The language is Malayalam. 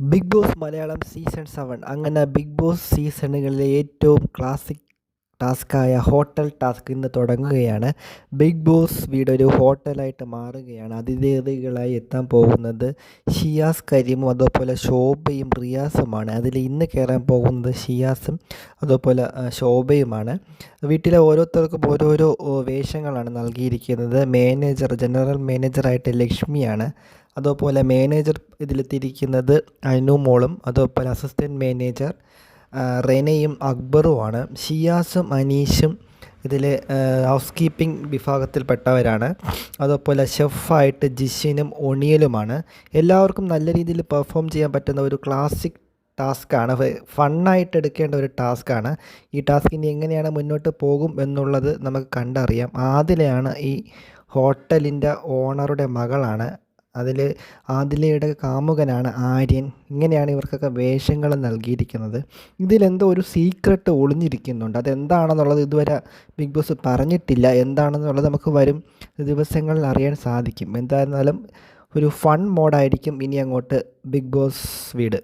ബിഗ് ബോസ് മലയാളം സീസൺ 7 അങ്ങനെ ബിഗ് ബോസ് സീസണുകളിലെ ഏറ്റവും ക്ലാസിക് ടാസ്ക്കായ ഹോട്ടൽ ടാസ്ക് ഇന്ന് തുടങ്ങുകയാണ്. ബിഗ് ബോസ് വീട് ഒരു ഹോട്ടലായിട്ട് മാറുകയാണ്. അതിഥികളായി എത്താൻ പോകുന്നത് ഷിയാസ് കരീമും അതുപോലെ ശോഭയും റിയാസുമാണ്. അതിൽ ഇന്ന് കയറാൻ പോകുന്നത് ഷിയാസും അതുപോലെ ശോഭയുമാണ്. വീട്ടിലെ ഓരോരുത്തർക്കും ഓരോരോ വേഷങ്ങളാണ് നൽകിയിരിക്കുന്നത്. ജനറൽ മാനേജറായിട്ട് ലക്ഷ്മിയാണ്. അതുപോലെ മാനേജർ ഇതിലെത്തിയിരിക്കുന്നത് അനുമോളും അതുപോലെ അസിസ്റ്റൻറ്റ് മാനേജർ റെനയും അക്ബറുമാണ്. ഷിയാസും അനീഷും ഇതിൽ ഹൗസ് കീപ്പിംഗ് വിഭാഗത്തിൽപ്പെട്ടവരാണ്. അതുപോലെ ഷെഫായിട്ട് ജിഷിനും ഒണിയലുമാണ്. എല്ലാവർക്കും നല്ല രീതിയിൽ പെർഫോം ചെയ്യാൻ പറ്റുന്ന ഒരു ക്ലാസിക് ടാസ്ക്കാണ്, ഫണ്ണായിട്ട് എടുക്കേണ്ട ഒരു ടാസ്ക്കാണ്. ഈ ടാസ്ക് ഇനി എങ്ങനെയാണ് മുന്നോട്ട് പോകും എന്നുള്ളത് നമുക്ക് കണ്ടറിയാം. ആദിലയാണ് ഈ ഹോട്ടലിൻ്റെ ഓണറുടെ മകളാണ്. അതിൽ ആദിലയുടെ കാമുകനാണ് ആര്യൻ. ഇങ്ങനെയാണ് ഇവർക്കൊക്കെ വേഷങ്ങൾ നൽകിയിരിക്കുന്നത്. ഇതിലെന്തോ ഒരു സീക്രട്ട് ഒളിഞ്ഞിരിക്കുന്നുണ്ട്. അതെന്താണെന്നുള്ളത് ഇതുവരെ ബിഗ് ബോസ് പറഞ്ഞിട്ടില്ല. എന്താണെന്നുള്ളത് നമുക്ക് വരും ദിവസങ്ങളിൽ അറിയാൻ സാധിക്കും. എന്തായിരുന്നാലും ഒരു ഫൺ മോഡായിരിക്കും ഇനി അങ്ങോട്ട് ബിഗ് ബോസ് വീട്.